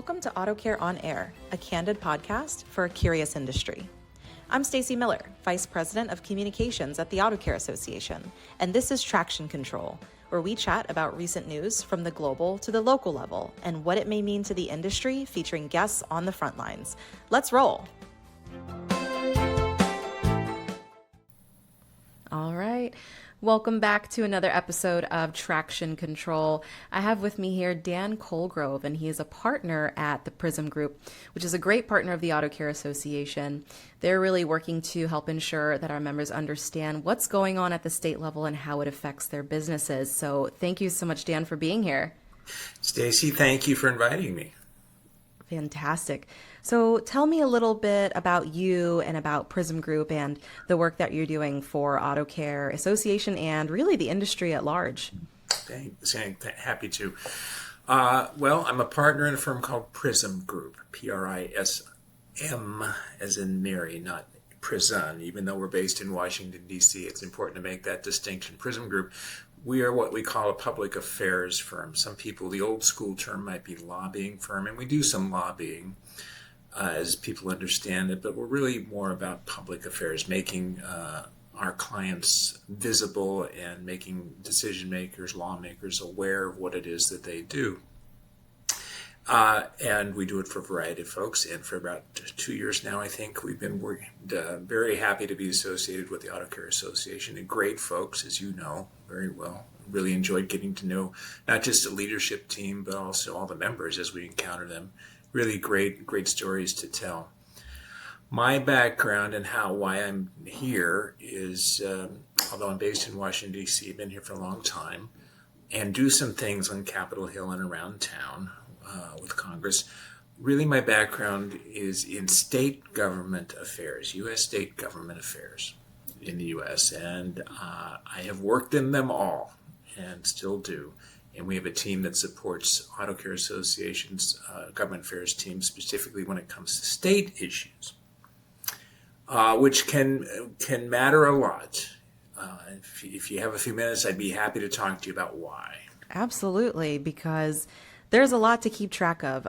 Welcome to Auto Care on Air, a candid podcast for a curious industry. I'm Stacey Miller, Vice President of Communications at the Auto Care Association, and this is Traction Control, where we chat about recent news from the global to the local level and what it may mean to the industry, featuring guests on the front lines. Let's roll. All right. Welcome back to another episode of Traction Control. I have with me here Dan Colegrove, and he is a partner at the PRISM Group, which is a great partner of the Auto Care Association. They're really working to help ensure that our members understand what's going on at the state level and how it affects their businesses. So thank you so much, Dan, for being here. Stacey, thank you for inviting me. Fantastic. So tell me a little bit about you and about PRISM Group and the work that you're doing for Auto Care Association and really the industry at large. Thanks. Happy to. Well, I'm a partner in a firm called PRISM Group, P-R-I-S-M, as in Mary, not prison. Even though we're based in Washington, D.C., it's important to make that distinction. PRISM Group, we are what we call a public affairs firm. Some people, the old school term might be lobbying firm, and we do some lobbying as people understand it, but we're really more about public affairs, making our clients visible and making decision makers, lawmakers aware of what it is that they do. And we do it for a variety of folks. And for about 2 years now, I think, we've been very happy to be associated with the Auto Care Association. And great folks, as you know very well. Really enjoyed getting to know not just the leadership team, but also all the members as we encounter them. Really great stories to tell. My background and why I'm here is, although I'm based in Washington, D.C., I've been here for a long time and do some things on Capitol Hill and around town with Congress. Really, my background is in state government affairs, U.S. state government affairs in the U.S., and I have worked in them all and still do. And we have a team that supports Auto Care Association's government affairs team, specifically when it comes to state issues, which can matter a lot. If you have a few minutes, I'd be happy to talk to you about why. Absolutely, because there's a lot to keep track of.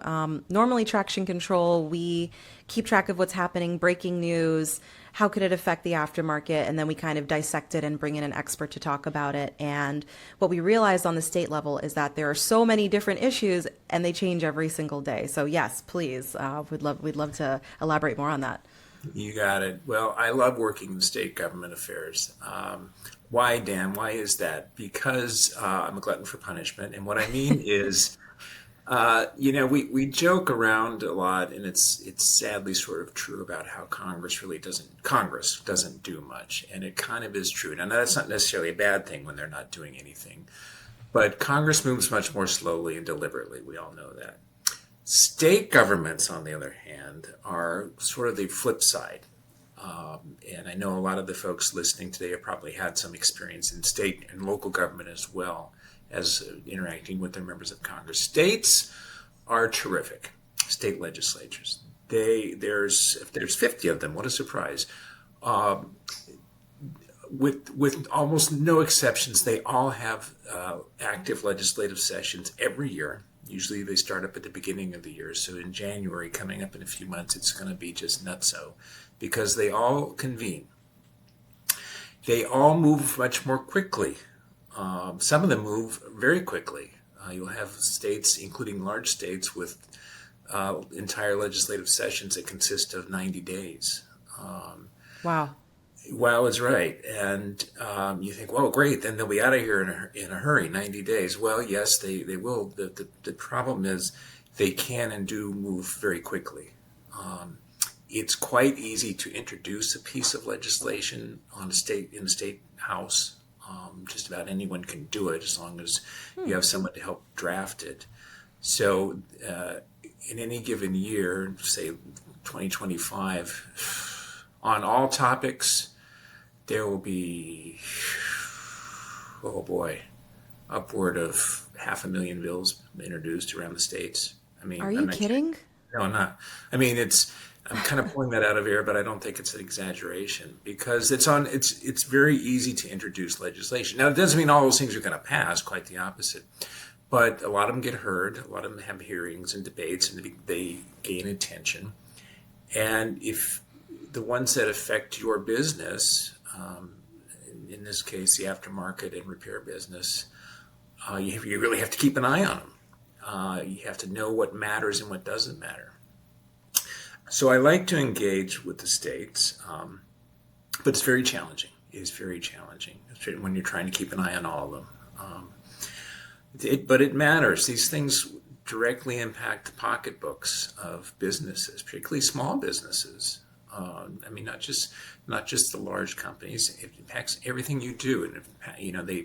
Normally, Traction Control, we keep track of what's happening, breaking news, how could it affect the aftermarket, and then we kind of dissect it and bring in an expert to talk about it. And what we realized on the state level is that there are so many different issues, and they change every single day. So yes, please, we'd love to elaborate more on that. You got it. Well, I love working in state government affairs. Why, Dan? Why is that? Because I'm a glutton for punishment, and what I mean is, we joke around a lot, and it's sadly sort of true about how Congress doesn't do much, and it kind of is true. Now, that's not necessarily a bad thing when they're not doing anything, but Congress moves much more slowly and deliberately. We all know that. State governments, on the other hand, are sort of the flip side. And I know a lot of the folks listening today have probably had some experience in state and local government as well as interacting with their members of Congress. States are terrific, state legislatures. There's 50 of them. What a surprise. With almost no exceptions, they all have active legislative sessions every year. Usually they start up at the beginning of the year. So in January, coming up in a few months, it's going to be just nutso because they all convene. They all move much more quickly. Some of them move very quickly. You'll have states, including large states, with entire legislative sessions that consist of 90 days. Wow. Wow is right. And you think, well, great, then they'll be out of here in a hurry, 90 days. Well, yes, they will. The problem is they can and do move very quickly. It's quite easy to introduce a piece of legislation in the state house. Just about anyone can do it as long as you have someone to help draft it. So in any given year, say 2025, on all topics, there will be, upward of 500,000 bills introduced around the states. I mean, are you kidding? No, I'm not. I mean, I'm kind of pulling that out of air, but I don't think it's an exaggeration because it's very easy to introduce legislation. Now, it doesn't mean all those things are going to pass, quite the opposite. But a lot of them get heard. A lot of them have hearings and debates, and they gain attention. And if the ones that affect your business, in this case, the aftermarket and repair business, you really have to keep an eye on them. You have to know what matters and what doesn't matter. So I like to engage with the states, but it's very challenging. It is very challenging when you're trying to keep an eye on all of them. But it matters. These things directly impact the pocketbooks of businesses, particularly small businesses. I mean, not just the large companies. It impacts everything you do, and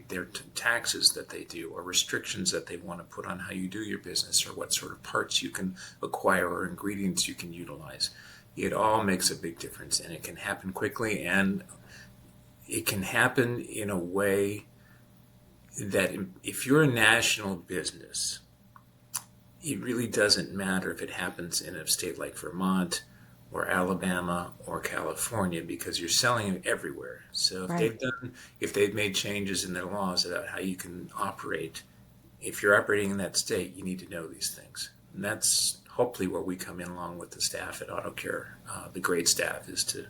their taxes that they do, or restrictions that they want to put on how you do your business, or what sort of parts you can acquire or ingredients you can utilize. It all makes a big difference, and it can happen quickly, and it can happen in a way that if you're a national business, it really doesn't matter if it happens in a state like Vermont or Alabama or California, because you're selling it everywhere. So if they've made changes in their laws about how you can operate, if you're operating in that state, you need to know these things. And that's hopefully where we come in along with the staff at AutoCare. The great staff is to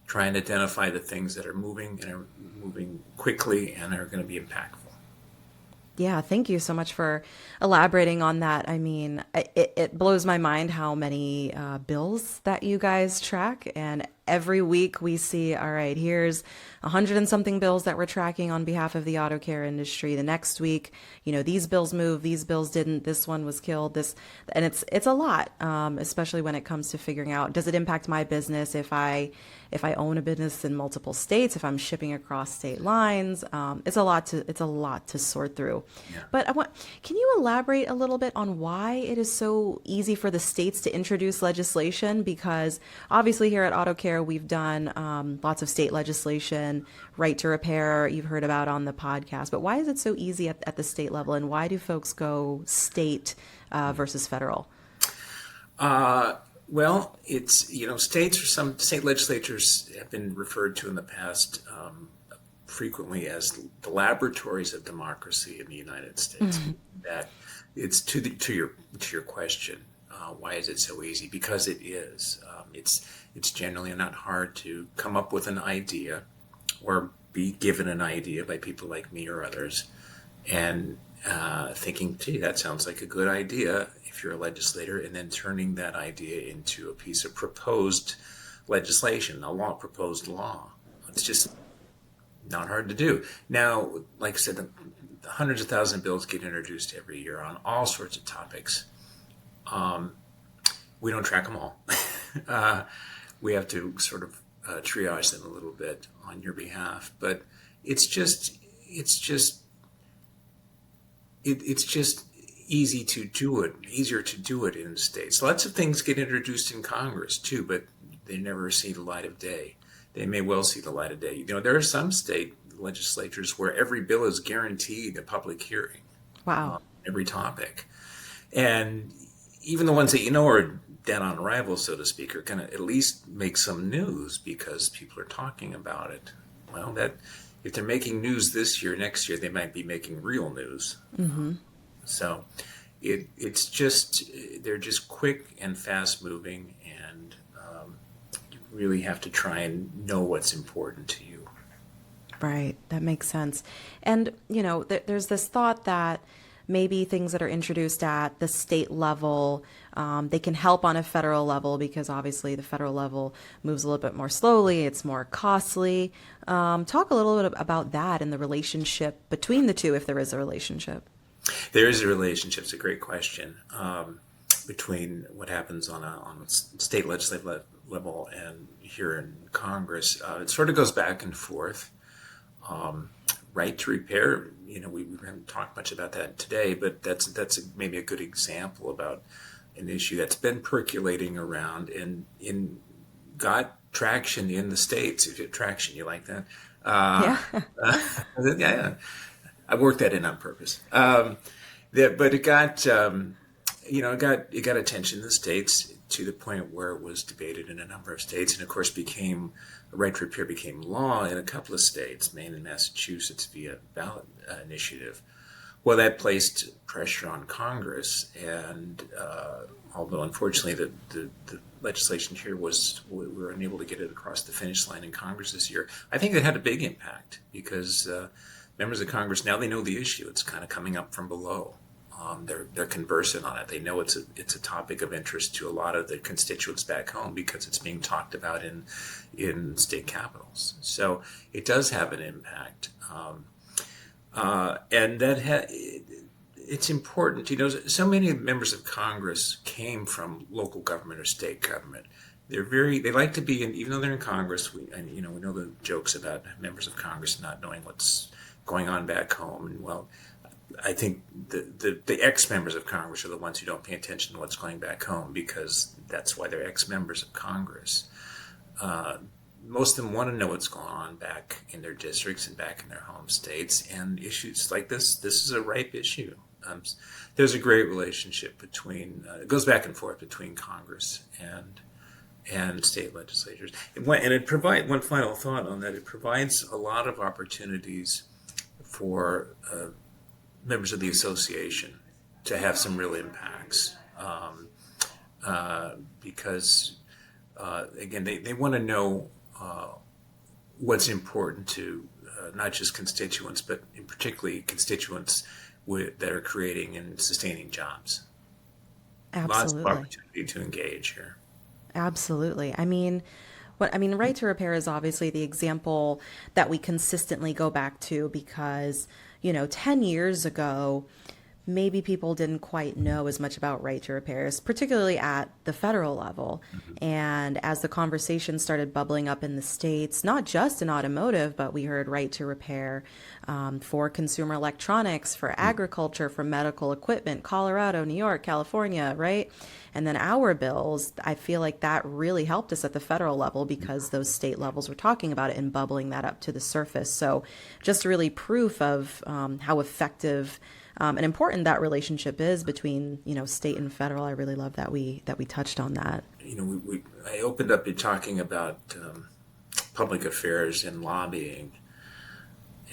try and identify the things that are moving and are moving quickly and are going to be impactful. Yeah, thank you so much for elaborating on that. I mean, it blows my mind how many bills that you guys track. And every week we see, all right, here's 100 and something bills that we're tracking on behalf of the auto care industry. The next week, these bills moved, these bills didn't, this one was killed, and it's a lot, especially when it comes to figuring out, does it impact my business if I own a business in multiple states, if I'm shipping across state lines? It's a lot to sort through. Yeah. But can you elaborate a little bit on why it is so easy for the states to introduce legislation? Because obviously here at AutoCare, we've done lots of state legislation, right to repair, you've heard about on the podcast. But why is it so easy at the state level, and why do folks go state versus federal? Well, it's, some state legislatures have been referred to in the past frequently as the laboratories of democracy in the United States. Mm-hmm. That it's to your question, why is it so easy? Because it is. It's generally not hard to come up with an idea or be given an idea by people like me or others, and thinking, gee, that sounds like a good idea if you're a legislator, and then turning that idea into a piece of proposed legislation, proposed law. It's just not hard to do. Now, like I said, the hundreds of thousands of bills get introduced every year on all sorts of topics. We don't track them all. We have to sort of triage them a little bit on your behalf, but it's just easier to do it in states. Lots of things get introduced in Congress too, but they never see the light of day. They may well see the light of day. There are some state legislatures where every bill is guaranteed a public hearing. Wow. Every topic. And even the ones that are dead on arrival, so to speak, are going to at least make some news because people are talking about it. Well, that if they're making news this year, next year they might be making real news. Mm-hmm. So it's just, they're just quick and fast moving, and you really have to try and know what's important to you. Right. That makes sense. And, there's this thought that maybe things that are introduced at the state level, they can help on a federal level, because obviously the federal level moves a little bit more slowly. It's more costly. Talk a little bit about that and the relationship between the two, if there is a relationship. There is a relationship. It's a great question, between what happens on a state legislative level and here in Congress. It sort of goes back and forth. Right to repair, we haven't talked much about that today, but that's maybe a good example about an issue that's been percolating around and got traction in the states. If you have traction, you like that? Yeah. I worked that in on purpose. But it got, it got attention in the states to the point where it was debated in a number of states, and of course right to repair became law in a couple of states, Maine and Massachusetts, via ballot initiative. Well, that placed pressure on Congress, and although unfortunately the legislation here we were unable to get it across the finish line in Congress this year, I think it had a big impact because members of Congress now they know the issue. It's kind of coming up from below. They're conversant on it. They know it's a topic of interest to a lot of the constituents back home because it's being talked about in state capitals. So it does have an impact, and it's important. So many members of Congress came from local government or state government. They like to be in, even though they're in Congress. We know the jokes about members of Congress not knowing what's going on back home, and well, I think the ex-members of Congress are the ones who don't pay attention to what's going back home because that's why they're ex-members of Congress. Most of them want to know what's going on back in their districts and back in their home states, and issues like this is a ripe issue. There's a great relationship it goes back and forth between Congress and state legislatures. And it provides, one final thought on that, it provides a lot of opportunities for members of the association to have some real impacts because, again, they want to know what's important to not just constituents, but in particularly constituents that are creating and sustaining jobs. Absolutely. Lots of opportunity to engage here. Absolutely. Right to repair is obviously the example that we consistently go back to because, 10 years ago, maybe people didn't quite know as much about right to repairs, particularly at the federal level. And as the conversation started bubbling up in the states, not just in automotive, but we heard right to repair for consumer electronics, for agriculture, for medical equipment, Colorado, New York, California, right? And then our bills, I feel like that really helped us at the federal level because those state levels were talking about it and bubbling that up to the surface. So just really proof of how effective and important that relationship is between, state and federal. I really love that we touched on that. I opened up in talking about public affairs and lobbying,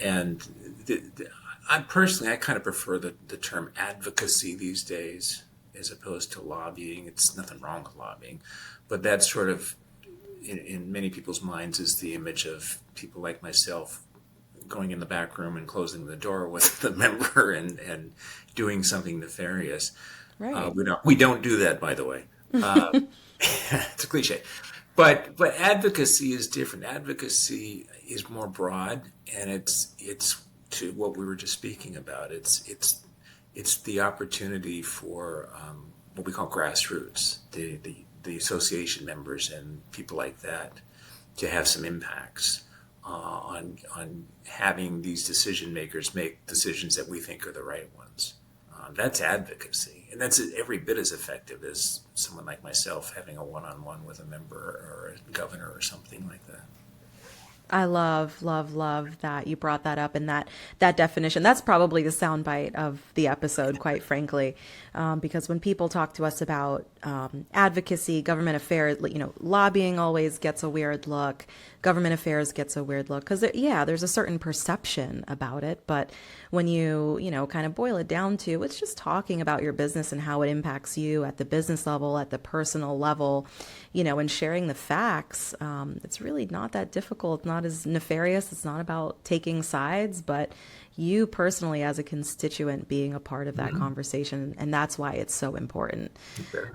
and I kind of prefer the term advocacy these days as opposed to lobbying. It's nothing wrong with lobbying, but that sort of, in many people's minds, is the image of people like myself going in the back room and closing the door with the member and doing something nefarious. Right. We don't do that, by the way. It's a cliche. But advocacy is different. Advocacy is more broad, and it's to what we were just speaking about. It's the opportunity for what we call grassroots, the association members and people like that, to have some impacts on having these decision makers make decisions that we think are the right ones. That's advocacy, and that's every bit as effective as someone like myself having a one-on-one with a member or a governor or something like that. I love that you brought that up and that definition. That's probably the soundbite of the episode, quite frankly, because when people talk to us about advocacy, government affairs, lobbying always gets a weird look. Government affairs gets a weird look because, there's a certain perception about it. But when you kind of boil it down to, it's just talking about your business and how it impacts you at the business level, at the personal level, and sharing the facts. It's really not that difficult, not as nefarious. It's not about taking sides, but you personally as a constituent being a part of that conversation. And that's why it's so important. Okay.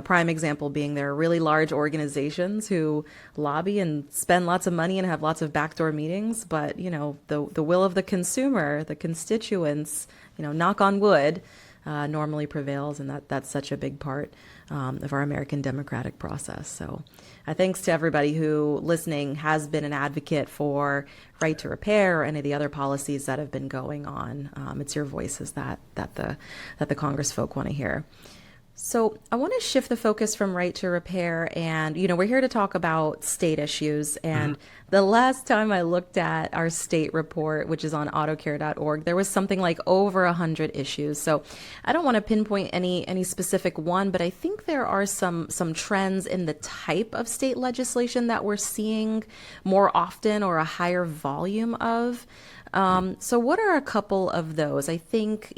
Prime example being there are really large organizations who lobby and spend lots of money and have lots of backdoor meetings. But, the will of the consumer, the constituents, knock on wood, normally prevails. And that's such a big part of our American democratic process. So thanks to everybody who listening has been an advocate for right to repair or any of the other policies that have been going on. It's your voices that the Congress folk want to hear. So I want to shift the focus from right to repair, and we're here to talk about state issues. And the last time I looked at our state report, which is on autocare.org, there was something like over 100 issues. So I don't want to pinpoint any specific one, but I think there are some trends in the type of state legislation that we're seeing more often or a higher volume of. So what are a couple of those? I think,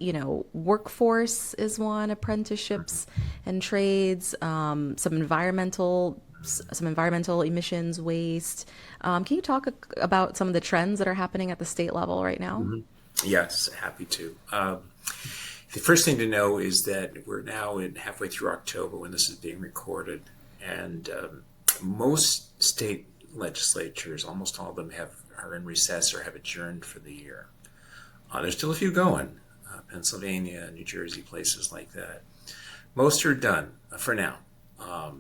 workforce is one, apprenticeships and trades, some environmental emissions, waste. Can you talk about some of the trends that are happening at the state level right now? Yes, happy to. The first thing to know is that we're now halfway through October when this is being recorded, and most state legislatures, almost all of them, are in recess or have adjourned for the year. There's still a few going, Pennsylvania, New Jersey, places like that. Most are done for now.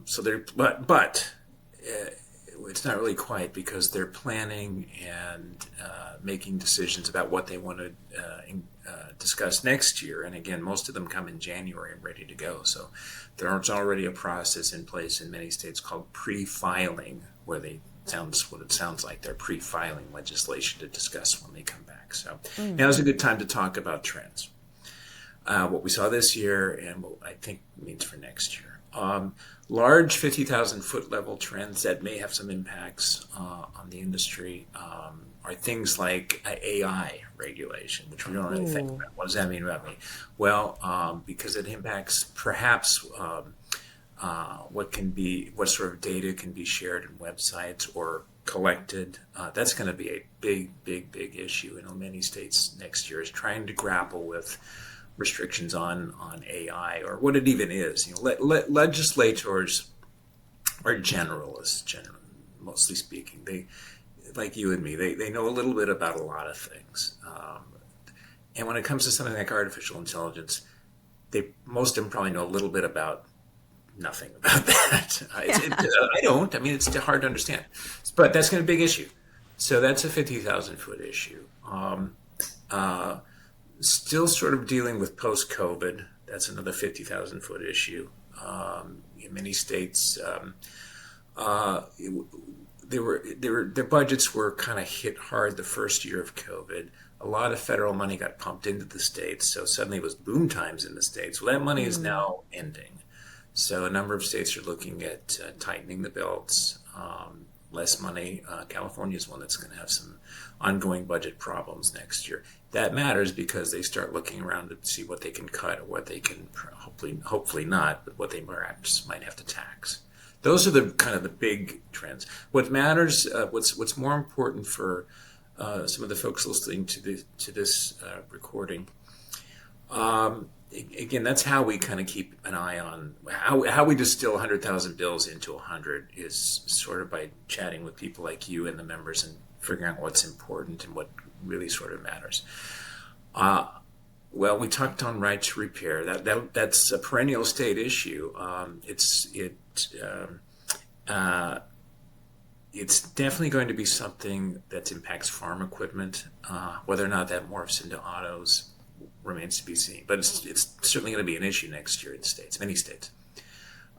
So they're, but it's not really quiet because they're planning and making decisions about what they want to discuss next year. And again, most of them come in January and ready to go. So there's already a process in place in many states called pre-filing, where what it sounds like, they're pre-filing legislation to discuss when they come back. So now's a good time to talk about trends. What we saw this year and what I think means for next year. Large 50,000 foot level trends that may have some impacts on the industry are things like AI regulation, which we don't really think about. What does that mean about me? Well, because it impacts perhaps what sort of data can be shared in websites or collected. That's going to be a big issue in many states next year, is trying to grapple with restrictions on AI or what it even is. Legislators are generalists, mostly speaking. They, like you and me, they know a little bit about a lot of things. And when it comes to something like artificial intelligence, most of them probably know a little bit about nothing about that. I don't. I mean, it's hard to understand. But that's going to be a big issue. So that's a 50,000 foot issue. Still sort of dealing with post-COVID. That's another 50,000 foot issue. In many states, their budgets were kind of hit hard the first year of COVID. A lot of federal money got pumped into the states, so suddenly it was boom times in the states. Well, that money is now ending. So a number of states are looking at tightening the belts, less money. California is one that's going to have some ongoing budget problems next year. That matters because they start looking around to see what they can cut or what they can, hopefully not, but what they perhaps might have to tax. Those are the kind of the big trends. What matters, what's more important for some of the folks listening to this recording, again, that's how we kind of keep an eye on how we distill 100,000 bills into 100 is sort of by chatting with people like you and the members and figuring out what's important and what really sort of matters. Well, we talked on right to repair. That's a perennial state issue. It's definitely going to be something that impacts farm equipment. Whether or not that morphs into autos remains to be seen. But it's certainly going to be an issue next year in many states.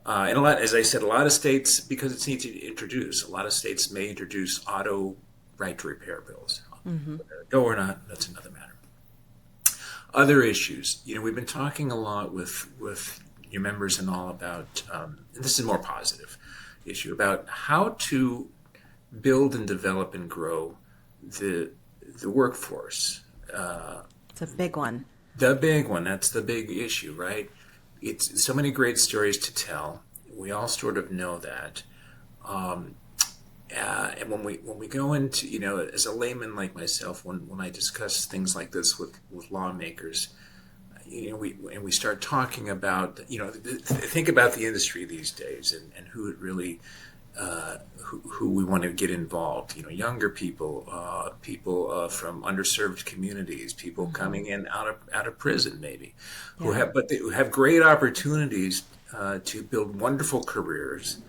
And as I said, a lot of states, because it's easy to introduce, a lot of states may introduce auto right to repair bills. Whether they go or not, that's another matter. Other issues, we've been talking a lot with your members and all about, and this is a more positive issue, about how to build and develop and grow the workforce. It's a big one. The big one, that's the big issue, right? It's so many great stories to tell. We all sort of know that. And when we go into, as a layman like myself, when I discuss things like this with lawmakers, we start talking about, think about the industry these days and who it really, who we want to get involved. Younger people, people from underserved communities, people coming in out of prison maybe, who have great opportunities to build wonderful careers.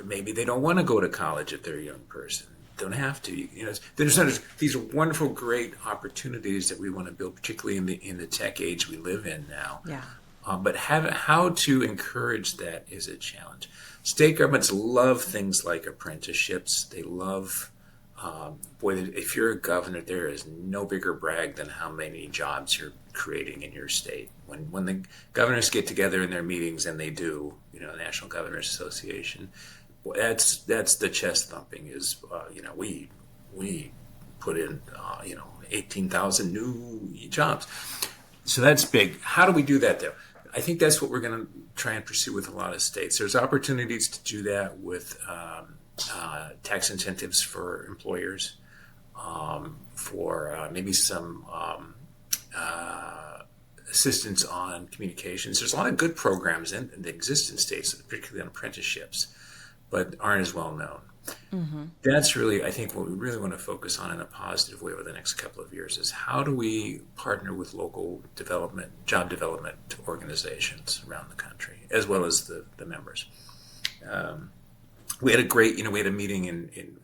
Maybe they don't want to go to college if they're a young person. Don't have to. These are wonderful, great opportunities that we want to build, particularly in the tech age we live in now. Yeah. But how to encourage that is a challenge. State governments love things like apprenticeships. They love, if you're a governor, there is no bigger brag than how many jobs you're creating in your state. When the governors get together in their meetings, and they do, the National Governors Association, that's the chest thumping is, we put in, 18,000 new jobs. So that's big. How do we do that, though? I think that's what we're going to try and pursue with a lot of states. There's opportunities to do that with tax incentives for employers, for maybe some assistance on communications. There's a lot of good programs that exist in states, particularly on apprenticeships, but aren't as well known. Mm-hmm. That's really, I think, what we really want to focus on in a positive way over the next couple of years is how do we partner with local job development organizations around the country, as well as the members. We had a meeting in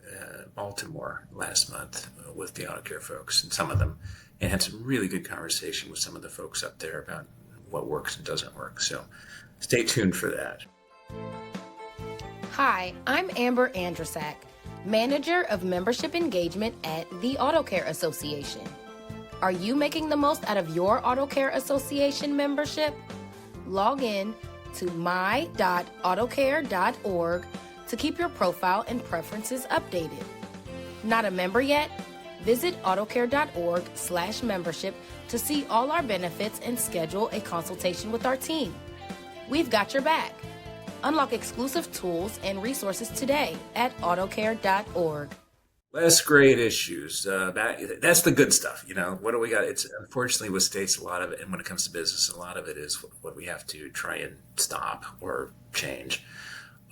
Baltimore last month with the auto care folks and some of them, and had some really good conversation with some of the folks up there about what works and doesn't work. So stay tuned for that. Hi, I'm Amber Andrasak, Manager of Membership Engagement at the Auto Care Association. Are you making the most out of your Auto Care Association membership? Log in to my.autocare.org to keep your profile and preferences updated. Not a member yet? Visit autocare.org/membership to see all our benefits and schedule a consultation with our team. We've got your back. Unlock exclusive tools and resources today at autocare.org. Less great issues. That's the good stuff. What do we got? It's unfortunately with states, a lot of it, and when it comes to business, a lot of it is what we have to try and stop or change.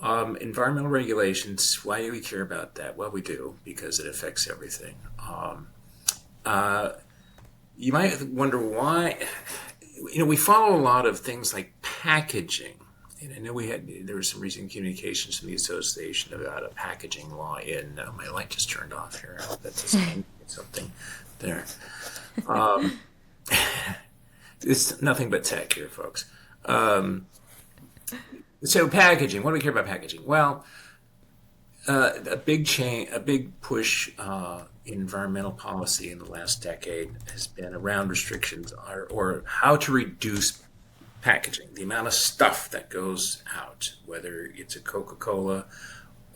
Environmental regulations. Why do we care about that? Well, we do because it affects everything. You might wonder why. We follow a lot of things like packaging. And I know there was some recent communications from the association about a packaging law in, my light just turned off here. I hope that doesn't mean something there. It's nothing but tech here, folks. So packaging, what do we care about packaging? Well, a big push in environmental policy in the last decade has been around restrictions or how to reduce packaging, the amount of stuff that goes out, whether it's a Coca-Cola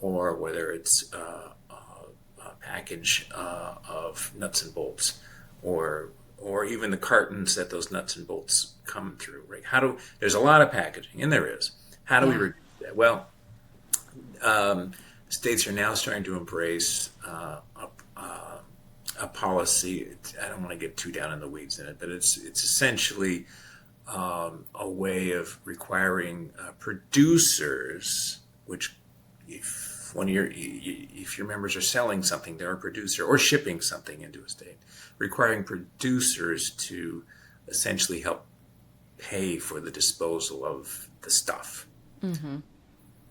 or whether it's a package of nuts and bolts, or even the cartons that those nuts and bolts come through. Right? There's a lot of packaging, and there is. How do we reduce that? Well, states are now starting to embrace a policy. I don't want to get too down in the weeds in it, but it's essentially a way of requiring producers, which if your members are selling something, they're a producer, or shipping something into a state, requiring producers to essentially help pay for the disposal of the stuff. Mm-hmm.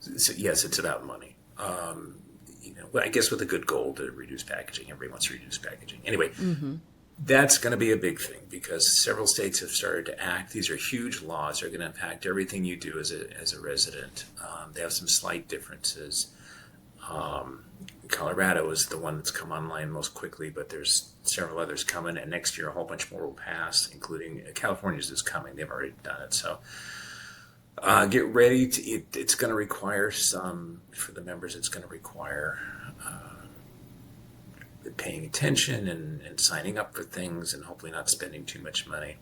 So, yes, it's about money. I guess with a good goal to reduce packaging. Everybody wants to reduce packaging. Anyway, mm-hmm. That's going to be a big thing because several states have started to act. These are huge laws. They're going to impact everything you do as a resident. They have some slight differences. Colorado is the one that's come online most quickly, but there's several others coming, and next year a whole bunch more will pass, including California's is coming. They've already done it. So get ready. It's going to require for the members, it's going to require paying attention and signing up for things and hopefully not spending too much money.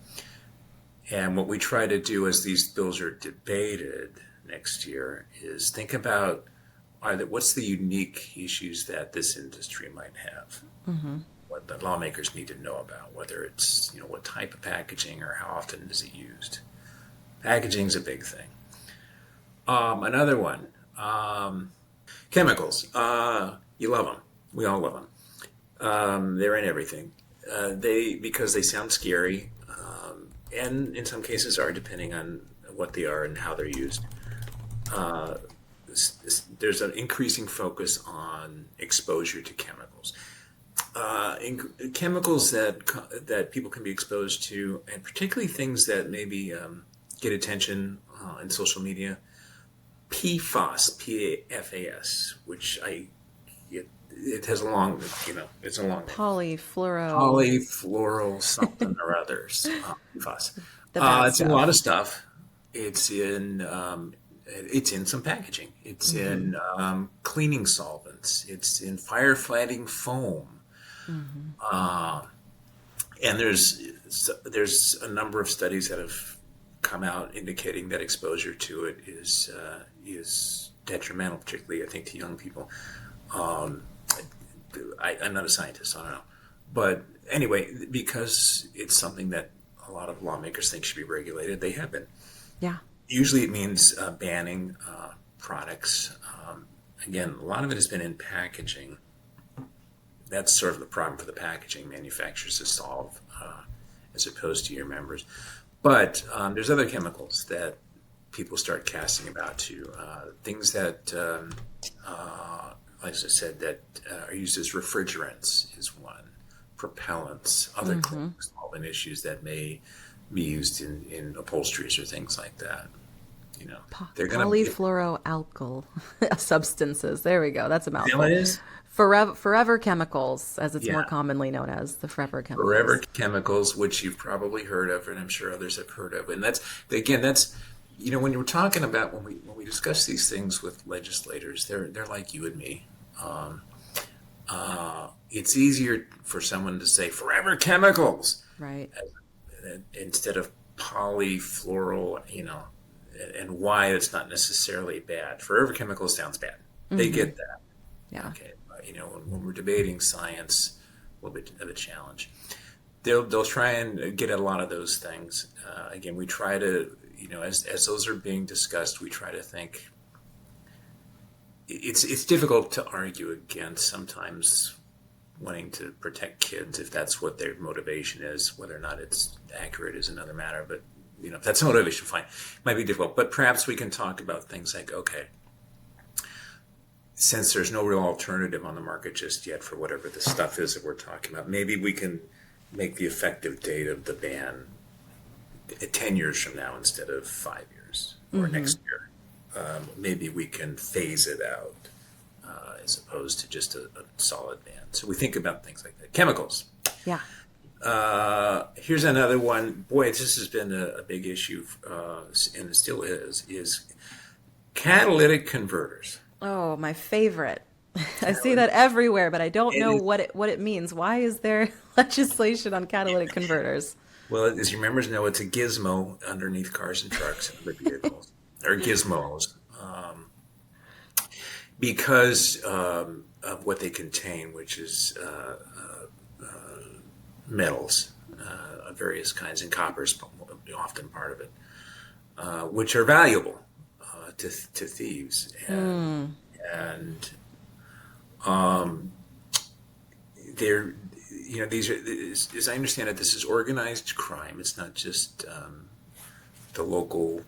And what we try to do as these bills are debated next year is think about what's the unique issues that this industry might have, mm-hmm. what the lawmakers need to know about, whether it's what type of packaging or how often is it used. Packaging's a big thing. Another one, chemicals. You love them. We all love them. They're in everything. Because they sound scary, and in some cases are, depending on what they are and how they're used. There's an increasing focus on exposure to chemicals. Chemicals that people can be exposed to, and particularly things that maybe get attention in social media. PFAS, P-A-F-A-S, which it has a long, it's a long name. Polyfluoral something or others. PFAS. It's in a lot of stuff. It's in some packaging. It's mm-hmm. in cleaning solvents. It's in firefighting foam. And there's a number of studies that have come out indicating that exposure to it is detrimental, particularly I think to young people. I'm not a scientist, so I don't know. But anyway, because it's something that a lot of lawmakers think should be regulated, they have been. Yeah. Usually it means banning products. Again, a lot of it has been in packaging. That's sort of the problem for the packaging manufacturers to solve, as opposed to your members. But there's other chemicals that people start casting about too. Things that, as I said, that are used as refrigerants is one. Propellants, other solvent issues that may be used in upholsteries or things like that. You know, they're going to Polyfluoroalkyl substances. There we go. That's a mouthful. What it is? Forever chemicals, as it's more Yeah. commonly known as, the forever chemicals. Forever chemicals, which you've probably heard of, and I'm sure others have heard of. And that's you know, when you're talking about when we discuss these things with legislators, they're like you and me. It's easier for someone to say forever chemicals, Right. instead of polyfluoral, you know, and why it's not necessarily bad. Forever chemicals sounds bad. They get that. Yeah. Okay. You know, when we're debating science, a little bit of a challenge. They'll try and get at a lot of those things. Again, we try to, you know, as those are being discussed, we try to think. It's difficult to argue against sometimes wanting to protect kids if that's what their motivation is. Whether or not it's accurate is another matter. But you know, if that's motivation, fine. It might be difficult. But perhaps we can talk about things like, okay, since there's no real alternative on the market just yet for whatever the stuff is that we're talking about, maybe we can make the effective date of the ban 10 years from now instead of 5 years or next year. Maybe we can phase it out as opposed to just a solid ban. So we think about things like that. Chemicals. Yeah. Here's another one. Boy, this has been a big issue, and it still is catalytic converters. Oh, my favorite. I see that everywhere, but I don't know what it means. Why is there legislation on catalytic converters? Well, as your members know, it's a gizmo underneath cars and trucks and other vehicles. They're gizmos because of what they contain, which is metals of various kinds, and copper is often part of it, which are valuable to thieves. And they're, you know, these are, as I understand it, this is organized crime. It's not just the local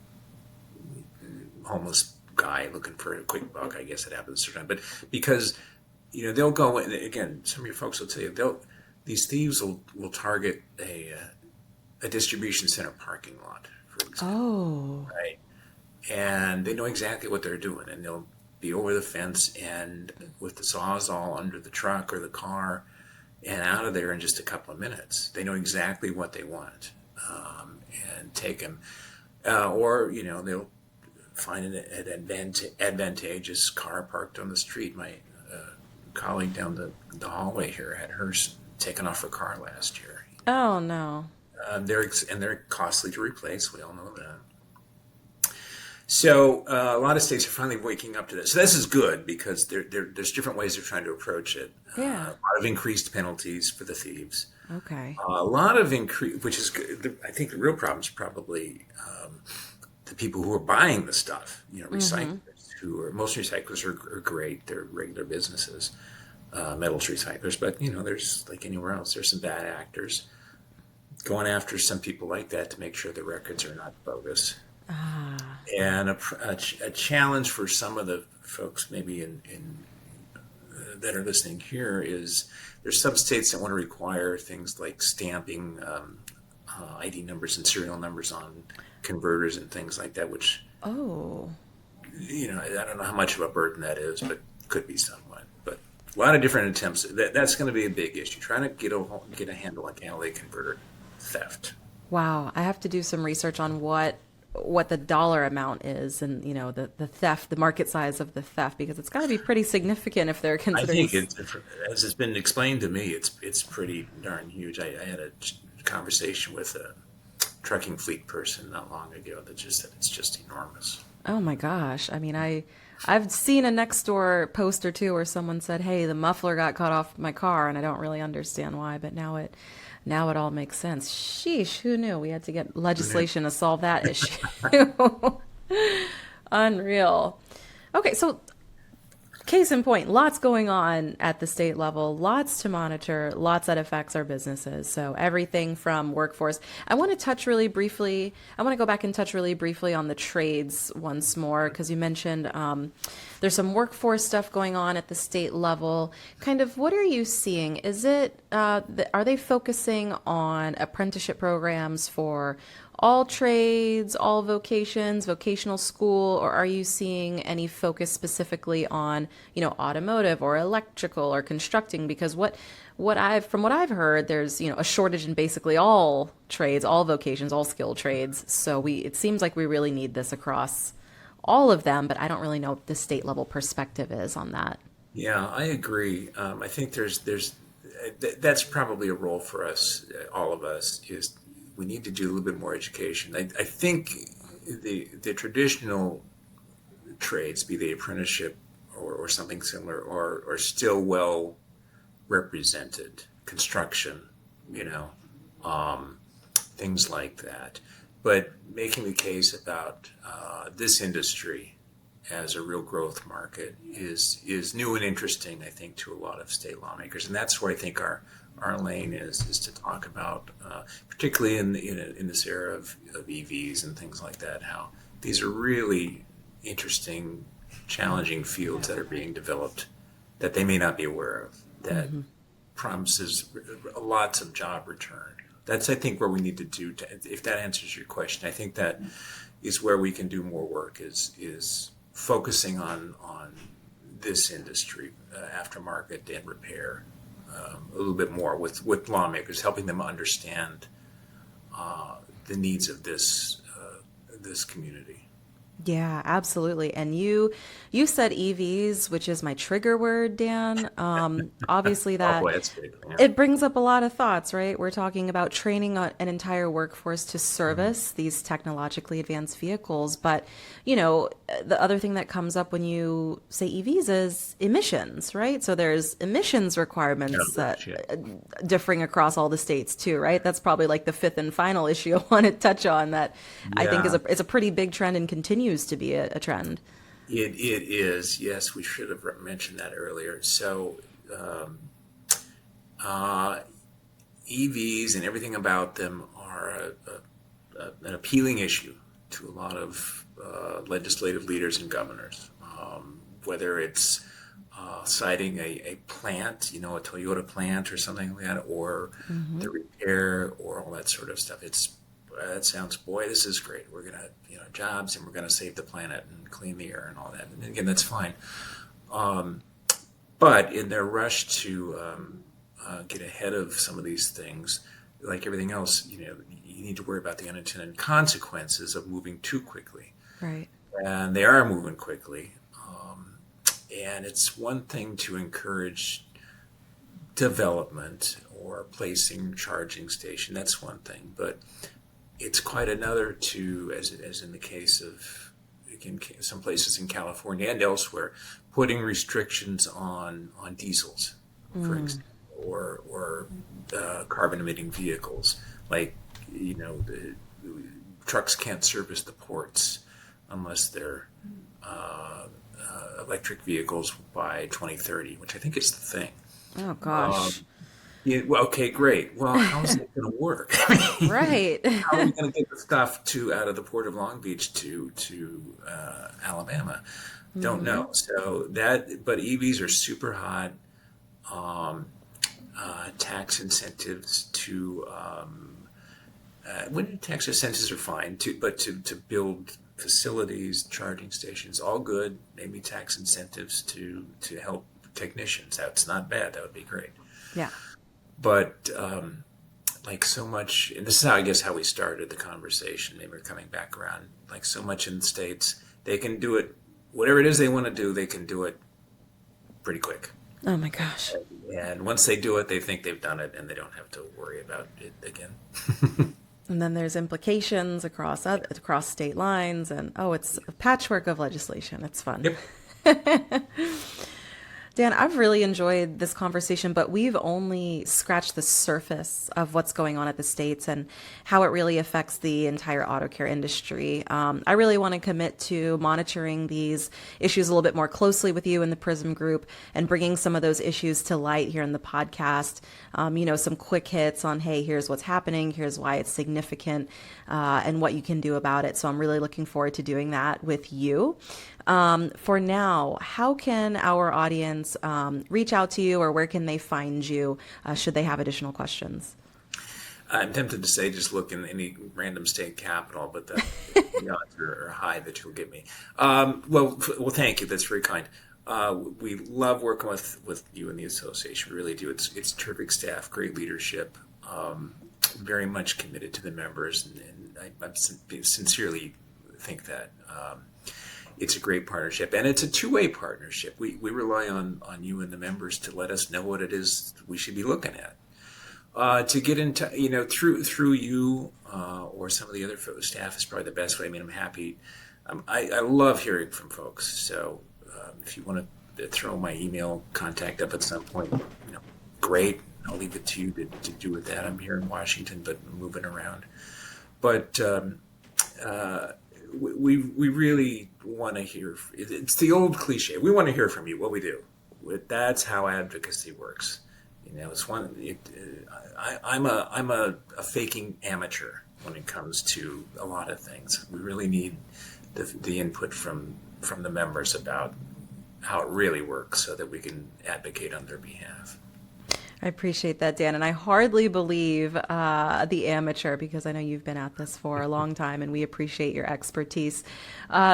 homeless guy looking for a quick buck. I guess it happens sometimes, but because, you know, they'll go in, again, some of your folks will tell you, these thieves will target a distribution center parking lot, for example. Oh. Right. And they know exactly what they're doing, and they'll be over the fence and with the sawzall under the truck or the car and out of there in just a couple of minutes. They know exactly what they want, and take them. Or, you know, they'll find an advantageous car parked on the street. My colleague down the hallway here had hers taken off her car last year. Oh, no. They're costly to replace. We all know that. So a lot of states are finally waking up to this. So this is good because there's different ways they're trying to approach it. Yeah. A lot of increased penalties for the thieves. Okay. A lot of which is good. I think the real problem is probably the people who are buying the stuff. You know, recyclers. Most recyclers are great. They're regular businesses, metals recyclers. But you know, there's like anywhere else. There's some bad actors going after some people like that to make sure the records are not bogus. And a challenge for some of the folks maybe in that are listening here is there's some states that want to require things like stamping ID numbers and serial numbers on converters and things like that, which, you know, I don't know how much of a burden that is, but could be somewhat. But a lot of different attempts. That's going to be a big issue, trying to get a handle on catalytic converter theft. Wow. I have to do some research on what what the dollar amount is and, the theft, the market size of the theft, because it's got to be pretty significant if they're I considering. think as it's been explained to me, it's pretty darn huge. I had a conversation with a trucking fleet person not long ago that just said it's just enormous. Oh my gosh. I mean, I've seen a next door post or two where someone said, "Hey, the muffler got cut off my car," and I don't really understand why, but now it all makes sense. Sheesh, who knew we had to get legislation to solve that issue? Unreal. Okay, so case in point, lots going on at the state level, lots to monitor, lots that affects our businesses. So everything from workforce. I want to go back and touch really briefly on the trades once more, because you mentioned there's some workforce stuff going on at the state level. Kind of what are you seeing? Is it, are they focusing on apprenticeship programs for all trades, all vocations, vocational school, or are you seeing any focus specifically on, automotive or electrical or constructing? Because from what I've heard, there's, a shortage in basically all trades, all vocations, all skilled trades. So it seems like we really need this across all of them, but I don't really know what the state level perspective is on that. Yeah, I agree. I think that's probably a role for us, all of us, is we need to do a little bit more education. I think the traditional trades, be they apprenticeship or something similar, are still well represented. Construction, things like that. But making the case about this industry as a real growth market is new and interesting, I think, to a lot of state lawmakers, and that's where I think our lane is to talk about, particularly in this era of EVs and things like that, how these are really interesting, challenging fields that are being developed that they may not be aware of, that promises lots of job return. That's, I think, where we need to do, if that answers your question. I think that is where we can do more work, is focusing on this industry, aftermarket and repair, a little bit more with lawmakers, helping them understand the needs of this community. Yeah, absolutely. And you said EVs, which is my trigger word, Dan. Obviously, Oh that boy, that's big. Yeah. it brings up a lot of thoughts, right? We're talking about training an entire workforce to service these technologically advanced vehicles. But, the other thing that comes up when you say EVs is emissions, right? So there's emissions requirements differing across all the states too, right? That's probably like the fifth and final issue I want to touch on that I think is a pretty big trend and continues to be a trend. It is. Yes, we should have mentioned that earlier. So EVs and everything about them are an appealing issue to a lot of legislative leaders and governors, whether it's citing a plant, a Toyota plant or something like that, or the repair or all that sort of stuff. That sounds, boy, this is great. We're going to, jobs, and we're going to save the planet and clean the air and all that. And again, that's fine. But in their rush to get ahead of some of these things, like everything else, you need to worry about the unintended consequences of moving too quickly. Right. And they are moving quickly. And it's one thing to encourage development or placing charging station. That's one thing. But it's quite another to, as in the case of, again, some places in California and elsewhere, putting restrictions on diesels, for example, or carbon-emitting vehicles. Like, the trucks can't service the ports unless they're electric vehicles by 2030, which I think is the thing. Oh, gosh. Well, okay, great. Well, how is it going to work? Right. How are we going to get the stuff out of the port of Long Beach to Alabama? Don't know. So but EVs are super hot. Tax incentives tax incentives are fine but to build facilities, charging stations, all good. Maybe tax incentives to help technicians. That's not bad. That would be great. Yeah. But like so much, and this is how I guess how we started the conversation. Maybe we're coming back around. Like so much in the States, they can do it, whatever it is they want to do, they can do it pretty quick. Oh my gosh. And once they do it, they think they've done it and they don't have to worry about it again. And then there's implications across state lines, and it's a patchwork of legislation. It's fun. Yep. Dan, I've really enjoyed this conversation, but we've only scratched the surface of what's going on at the states and how it really affects the entire auto care industry. I really want to commit to monitoring these issues a little bit more closely with you in the PRISM Group and bringing some of those issues to light here in the podcast. Some quick hits on, hey, here's what's happening, here's why it's significant, and what you can do about it. So I'm really looking forward to doing that with you. For now, how can our audience reach out to you, or where can they find you should they have additional questions? I'm tempted to say just look in any random state capital, but the odds are high that you'll get me. Well, thank you. That's very kind. We love working with you and the association. We really do. It's terrific staff, great leadership, very much committed to the members, and I sincerely think that. It's a great partnership, and it's a two-way partnership. We rely on you and the members to let us know what it is we should be looking at. To get into, through you or some of the other staff is probably the best way. I mean, I'm happy. I love hearing from folks. So if you want to throw my email contact up at some point, great. I'll leave it to you to do with that. I'm here in Washington, but moving around. But we really want to hear. It's the old cliche. We want to hear from you. What we do. That's how advocacy works. It's one. I'm a faking amateur when it comes to a lot of things. We really need the input from the members about how it really works, so that we can advocate on their behalf. I appreciate that, Dan. And I hardly believe the amateur, because I know you've been at this for a long time, and we appreciate your expertise.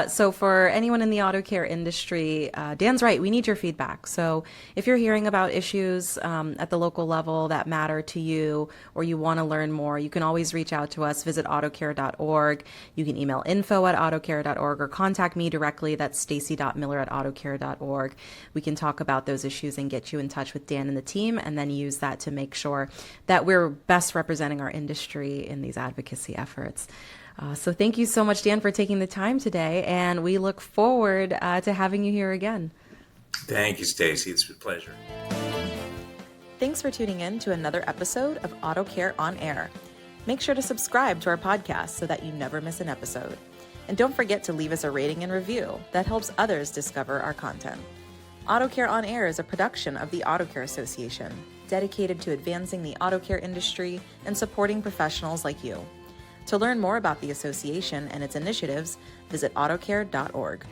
So for anyone in the auto care industry, Dan's right. We need your feedback. So if you're hearing about issues at the local level that matter to you, or you want to learn more, you can always reach out to us. Visit autocare.org. You can email info@autocare.org, or contact me directly. That's stacey.miller@autocare.org. We can talk about those issues and get you in touch with Dan and the team, and then use that to make sure that we're best representing our industry in these advocacy efforts. So thank you so much, Dan, for taking the time today, and we look forward to having you here again. Thank you, Stacey. It's a pleasure. Thanks for tuning in to another episode of Auto Care on Air. Make sure to subscribe to our podcast so that you never miss an episode. And don't forget to leave us a rating and review. That helps others discover our content. Auto Care on Air is a production of the Auto Care Association, dedicated to advancing the auto care industry and supporting professionals like you. To learn more about the association and its initiatives, visit autocare.org.